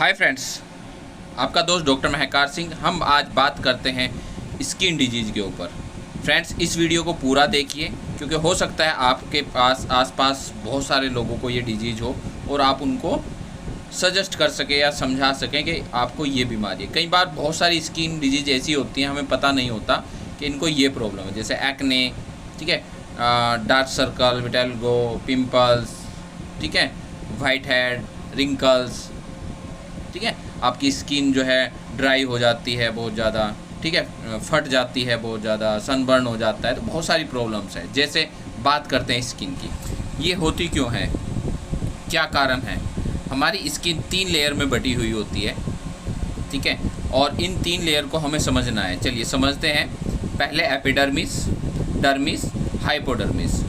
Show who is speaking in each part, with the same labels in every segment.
Speaker 1: Hi friends, आपका दोस्त doctor Mehkar Singh. हम आज बात करते हैं स्किन डिजीज़ के ऊपर। फ्रेंड्स, इस वीडियो को पूरा देखिए क्योंकि हो सकता है आपके पास आसपास बहुत सारे लोगों को ये डिजीज़ हो और आप उनको सजेस्ट कर सके या समझा सकें कि आपको ये बीमारी है। कई बार बहुत सारी स्किन डिजीज़ ऐसी होती हैं हमें पता नहीं होता कि इनको ये प्रॉब्लम है, जैसे एक्ने, ठीक है, डार्क सर्कल, विटेलिगो, पिंपल्स, ठीक है, वाइट हेड, रिंकल्स, ठीक है, आपकी स्किन जो है ड्राई हो जाती है बहुत ज़्यादा, ठीक है, फट जाती है बहुत ज़्यादा, सनबर्न हो जाता है। तो बहुत सारी प्रॉब्लम्स है। जैसे बात करते हैं स्किन की, ये होती क्यों है, क्या कारण है। हमारी स्किन 3 लेयर में बटी हुई होती है, ठीक है, और इन 3 लेयर को हमें समझना है। चलिए समझते हैं। पहले एपिडर्मिस, डर्मिस, हाइपोडर्मिस,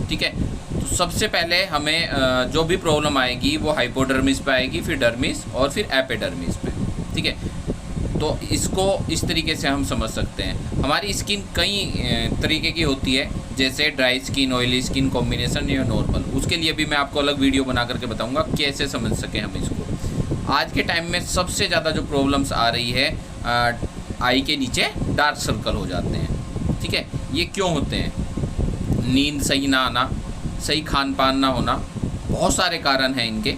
Speaker 1: ठीक है। तो सबसे पहले हमें जो भी प्रॉब्लम आएगी वो हाइपोडर्मिस पे आएगी, फिर डर्मिस और फिर एपिडर्मिस पे, ठीक है। तो इसको इस तरीके से हम समझ सकते हैं। हमारी स्किन कई तरीके की होती है, जैसे dry skin, oily skin, combination या नॉर्मल। उसके लिए भी मैं आपको अलग वीडियो बना करके बताऊंगा कैसे समझ सकें हम इसको। आज के टाइम में सबसे ज़्यादा जो प्रॉब्लम्स आ रही है, आई के नीचे डार्क सर्कल हो जाते हैं, ठीक है। ये क्यों होते हैं? नींद सही ना आना, सही खान पान ना होना, बहुत सारे कारण हैं इनके।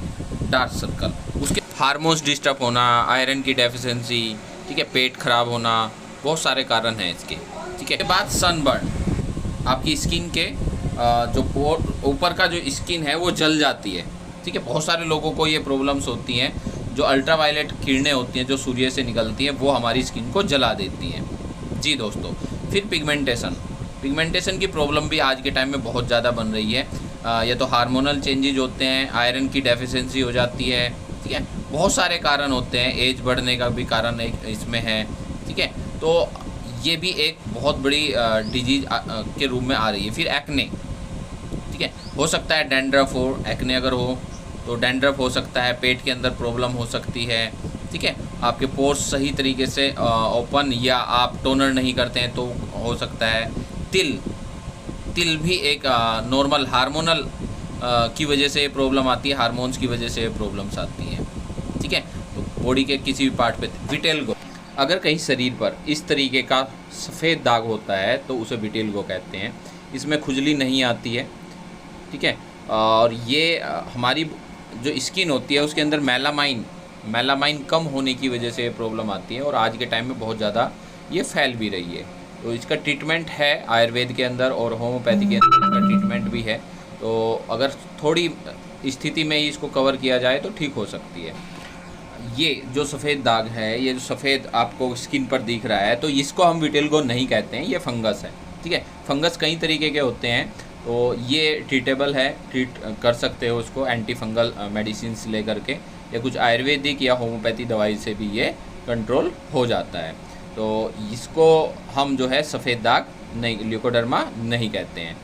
Speaker 1: डार्क सर्कल, उसके हार्मोन्स डिस्टर्ब होना, आयरन की डेफिशिएंसी, ठीक है, पेट खराब होना, बहुत सारे कारण हैं इसके, ठीक है। बाद सनबर्न, आपकी स्किन के जो ऊपर का जो स्किन है वो जल जाती है, ठीक है। बहुत सारे लोगों को ये प्रॉब्लम्स होती हैं। जो अल्ट्रावायलेट किरणें होती हैं जो सूर्य से निकलती हैं वो हमारी स्किन को जला देती हैं। जी दोस्तों, फिर पिगमेंटेशन की प्रॉब्लम भी आज के टाइम में बहुत ज़्यादा बन रही है। या तो हार्मोनल चेंजेज होते हैं, आयरन की डेफिशिएंसी हो जाती है, ठीक है, बहुत सारे कारण होते हैं। एज बढ़ने का भी कारण इसमें है, ठीक है। तो ये भी एक बहुत बड़ी डिजीज़ के रूप में आ रही है। फिर एक्ने, ठीक है, हो सकता है डैंड्रफ हो, एक्ने अगर हो तो डैंड्रफ हो सकता है, पेट के अंदर प्रॉब्लम हो सकती है, ठीक है। आपके पोर्स सही तरीके से ओपन या आप टोनर नहीं करते हैं तो हो सकता है। तिल भी एक नॉर्मल हार्मोनल की वजह से प्रॉब्लम आती है, हार्मोन्स की वजह से प्रॉब्लम्स आती हैं, ठीक है। तो बॉडी के किसी भी पार्ट पे विटेलिगो, अगर कहीं शरीर पर इस तरीके का सफ़ेद दाग होता है तो उसे विटेलिगो कहते हैं। इसमें खुजली नहीं आती है, ठीक है, और ये हमारी जो स्किन होती है उसके अंदर मेलामाइन कम होने की वजह से प्रॉब्लम आती है और आज के टाइम में बहुत ज़्यादा ये फैल भी रही है। तो इसका ट्रीटमेंट है आयुर्वेद के अंदर और होम्योपैथी के अंदर इसका ट्रीटमेंट भी है। तो अगर थोड़ी स्थिति में ही इसको कवर किया जाए तो ठीक हो सकती है। ये जो सफ़ेद दाग है, ये जो सफ़ेद आपको स्किन पर दिख रहा है, तो इसको हम विटेलिगो नहीं कहते हैं, ये फंगस है, ठीक है। फंगस कई तरीके के होते हैं, तो ये ट्रीटेबल है, ट्रीट कर सकते हो उसको एंटी फंगल मेडिसिन ले करके, या कुछ आयुर्वेदिक या होम्योपैथी दवाई से भी ये कंट्रोल हो जाता है। तो इसको हम जो है सफ़ेद दाग नहीं, ल्यूकोडर्मा नहीं कहते हैं।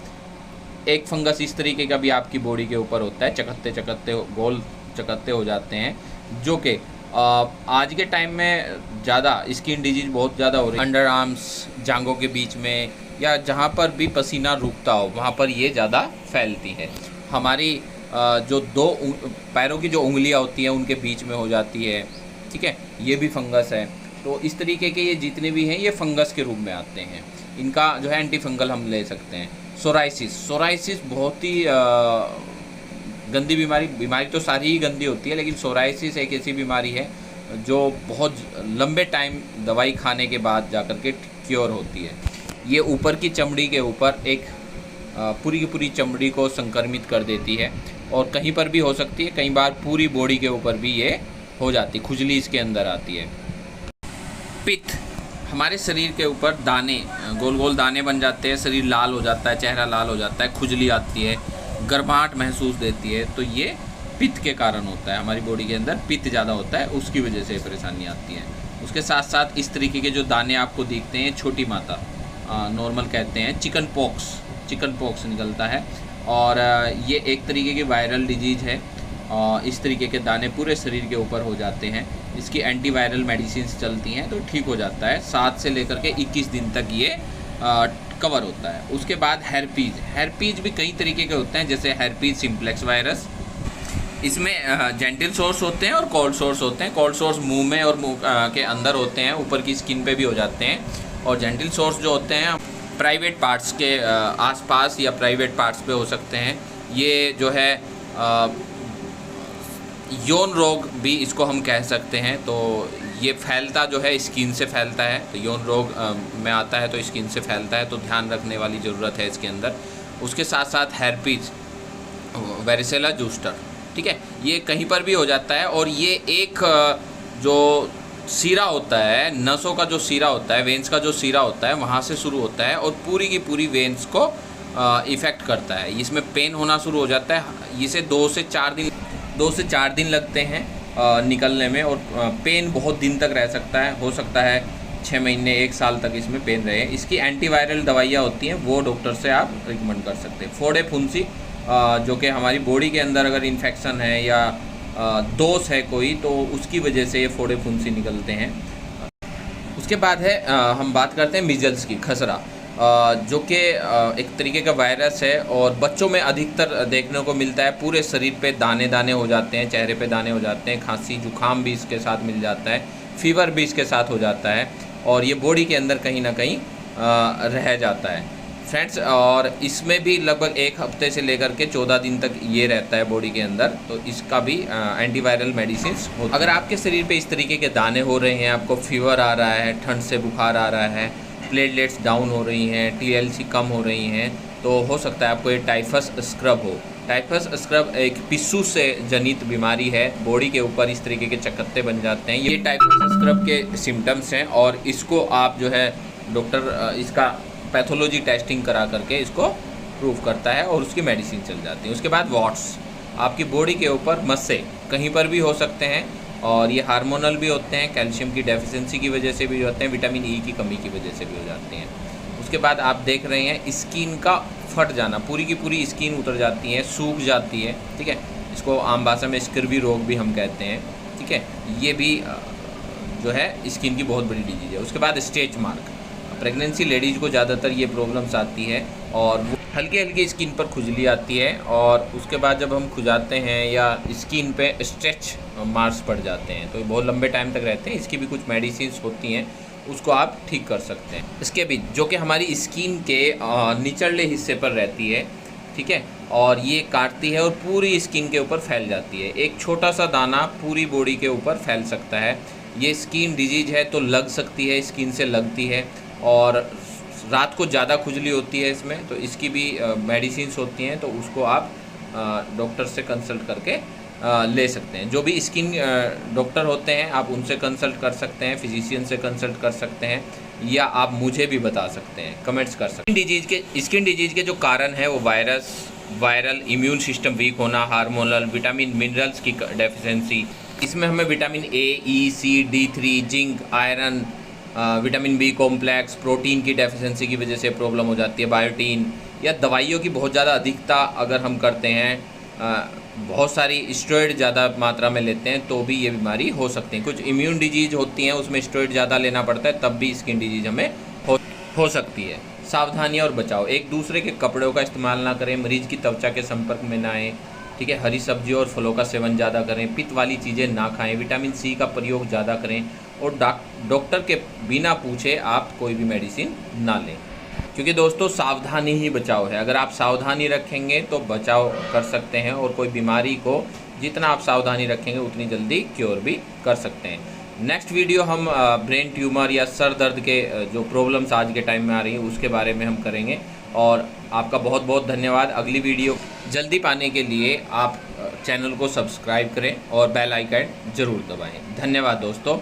Speaker 1: एक फंगस इस तरीके का भी आपकी बॉडी के ऊपर होता है, चकत्ते गोल चकत्ते हो जाते हैं, जो कि आज के टाइम में ज़्यादा स्किन डिजीज बहुत ज़्यादा हो रही है। अंडर आर्म्स, जांघों के बीच में, या जहाँ पर भी पसीना रुकता हो वहाँ पर ये ज़्यादा फैलती है। हमारी जो 2 पैरों की जो उंगलियाँ होती हैं उनके बीच में हो जाती है, ठीक है, ये भी फंगस है। तो इस तरीके के ये जितने भी हैं ये फंगस के रूप में आते हैं। इनका जो है एंटी फंगल हम ले सकते हैं। सोराइसिस बहुत ही गंदी बीमारी तो सारी ही गंदी होती है, लेकिन सोराइसिस एक ऐसी बीमारी है जो बहुत लंबे टाइम दवाई खाने के बाद जाकर के क्योर होती है। ये ऊपर की चमड़ी के ऊपर एक पूरी की पूरी चमड़ी को संक्रमित कर देती है और कहीं पर भी हो सकती है, कई बार पूरी बॉडी के ऊपर भी ये हो जाती है, खुजली इसके अंदर आती है। पित्त, हमारे शरीर के ऊपर दाने, गोल गोल दाने बन जाते हैं, शरीर लाल हो जाता है, चेहरा लाल हो जाता है, खुजली आती है, गर्माहट महसूस देती है। तो ये पित्त के कारण होता है, हमारी बॉडी के अंदर पित्त ज़्यादा होता है, उसकी वजह से परेशानी आती है। उसके साथ साथ इस तरीके के जो दाने आपको दिखते हैं, छोटी माता नॉर्मल कहते हैं, चिकन पॉक्स निकलता है, और ये एक तरीके की वायरल डिजीज़ है। इस तरीके के दाने पूरे शरीर के ऊपर हो जाते हैं। इसकी एंटीवायरल मेडिसिन चलती हैं तो ठीक हो जाता है। 7 से लेकर के 21 दिन तक ये कवर होता है। उसके बाद हेरपीज भी कई तरीके के होते हैं, जैसे हेरपीज सिम्प्लेक्स वायरस, इसमें जेंटिल सोर्स होते हैं और कोल्ड सोर्स होते हैं। कोल्ड सोर्स मुंह में और मुंह के अंदर होते हैं, ऊपर की स्किन पे भी हो जाते हैं। और जेंटिल सोर्स जो होते हैं प्राइवेट पार्ट्स के आसपास या प्राइवेट पार्ट्स पे हो सकते हैं। ये जो है यौन रोग भी इसको हम कह सकते हैं। तो ये फैलता जो है स्किन से फैलता है, तो यौन रोग में आता है तो स्किन से फैलता है, तो ध्यान रखने वाली ज़रूरत है इसके अंदर। उसके साथ साथ हेरपीज, वेरिसेला जूस्टर, ठीक है, ये कहीं पर भी हो जाता है। और ये एक जो सीरा होता है, नसों का जो सीरा होता है, वेंस का जो सीरा होता है, वहाँ से शुरू होता है और पूरी की पूरी वेंस को इफ़ेक्ट करता है। इसमें पेन होना शुरू हो जाता है। इसे 2 से 4 दिन लगते हैं निकलने में, और पेन बहुत दिन तक रह सकता है, हो सकता है 6 महीने 1 साल तक इसमें पेन रहे। इसकी एंटीवायरल दवाइयाँ होती हैं, वो डॉक्टर से आप रिकमेंड कर सकते हैं। फोड़े फुंसी, जो कि हमारी बॉडी के अंदर अगर इन्फेक्शन है या दोष है कोई, तो उसकी वजह से ये फोड़े फुंसी निकलते हैं। उसके बाद है हम बात करते हैं मीजल्स की, खसरा, जो कि एक तरीके का वायरस है और बच्चों में अधिकतर देखने को मिलता है। पूरे शरीर पे दाने दाने हो जाते हैं, चेहरे पे दाने हो जाते हैं, खांसी जुकाम भी इसके साथ मिल जाता है, फीवर भी इसके साथ हो जाता है, और ये बॉडी के अंदर कहीं ना कहीं रह जाता है फ्रेंड्स। और इसमें भी लगभग 1 हफ्ते से लेकर के 14 दिन तक ये रहता है बॉडी के अंदर, तो इसका भी एंटीवायरल मेडिसिन होता है। अगर आपके शरीर पे इस तरीके के दाने हो रहे हैं, आपको फीवर आ रहा है, ठंड से बुखार आ रहा है, प्लेटलेट्स डाउन हो रही हैं, TLC कम हो रही हैं, तो हो सकता है आपको ये टाइफस स्क्रब हो। टाइफस स्क्रब एक पिस्सू से जनित बीमारी है, बॉडी के ऊपर इस तरीके के चकत्ते बन जाते हैं। ये टाइफस स्क्रब के सिम्टम्स हैं, और इसको आप जो है डॉक्टर इसका पैथोलॉजी टेस्टिंग करा करके इसको प्रूव करता है और उसकी मेडिसिन चल जाती है। उसके बाद वॉट्स, आपकी बॉडी के ऊपर मस्से कहीं पर भी हो सकते हैं, और ये हार्मोनल भी होते हैं, कैल्शियम की डेफिशिएंसी की वजह से भी होते हैं, विटामिन ई की कमी की वजह से भी हो जाते हैं। उसके बाद आप देख रहे हैं स्किन का फट जाना, पूरी की पूरी स्किन उतर जाती है, सूख जाती है, ठीक है, इसको आम भाषा में स्कर्वी रोग भी हम कहते हैं, ठीक है, ये भी जो है स्किन की बहुत बड़ी डिजीज है। उसके बाद स्ट्रेच मार्क, प्रेगनेंसी लेडीज़ को ज़्यादातर ये प्रॉब्लम्स आती है, और वो हल्की हल्की स्किन पर खुजली आती है, और उसके बाद जब हम खुजाते हैं या स्किन पे स्ट्रेच मार्क्स पड़ जाते हैं, तो ये बहुत लंबे टाइम तक रहते हैं। इसकी भी कुछ मेडिसिन होती हैं, उसको आप ठीक कर सकते हैं। इसके भी जो कि हमारी स्किन के निचले हिस्से पर रहती है, ठीक है, और ये काटती है और पूरी स्किन के ऊपर फैल जाती है। एक छोटा सा दाना पूरी बॉडी के ऊपर फैल सकता है। ये स्किन डिजीज है तो लग सकती है, स्किन से लगती है, और रात को ज़्यादा खुजली होती है इसमें, तो इसकी भी मेडिसिन होती हैं, तो उसको आप डॉक्टर से कंसल्ट करके ले सकते हैं। जो भी स्किन डॉक्टर होते हैं आप उनसे कंसल्ट कर सकते हैं, फिजिशियन से कंसल्ट कर सकते हैं, या आप मुझे भी बता सकते हैं, कमेंट्स कर सकते हैं। स्किन डिजीज़ के जो कारण है वो वायरल, इम्यून सिस्टम वीक होना, हार्मोनल, विटामिन मिनरल्स की डेफिशिएंसी। इसमें हमें vitamin A, E, C, D3, zinc, iron, vitamin B complex, protein की डेफिशिएंसी की वजह से प्रॉब्लम हो जाती है, बायोटीन, या दवाइयों की बहुत ज़्यादा अधिकता अगर हम करते हैं, बहुत सारी स्टेरॉइड ज़्यादा मात्रा में लेते हैं, तो भी ये बीमारी हो सकती है। कुछ इम्यून डिजीज़ होती हैं, उसमें स्टेरॉइड ज़्यादा लेना पड़ता है, तब भी स्किन डिजीज़ हमें हो सकती है। सावधानियाँ और बचाव, एक दूसरे के कपड़ों का इस्तेमाल ना करें, मरीज़ की त्वचा के संपर्क में ना आएँ, ठीक है, हरी सब्जियों और फलों का सेवन ज़्यादा करें, पित्त वाली चीज़ें ना खाएं, विटामिन C का प्रयोग ज़्यादा करें, और डॉक्टर के बिना पूछे आप कोई भी मेडिसिन ना लें, क्योंकि दोस्तों सावधानी ही बचाव है। अगर आप सावधानी रखेंगे तो बचाव कर सकते हैं, और कोई बीमारी को जितना आप सावधानी रखेंगे उतनी जल्दी क्योर भी कर सकते हैं। नेक्स्ट वीडियो हम ब्रेन ट्यूमर या सर दर्द के जो प्रॉब्लम्स आज के टाइम में आ रही हैं उसके बारे में हम करेंगे। और आपका बहुत बहुत धन्यवाद। अगली वीडियो जल्दी पाने के लिए आप चैनल को सब्सक्राइब करें और बेल आइकन ज़रूर दबाएं। धन्यवाद दोस्तों।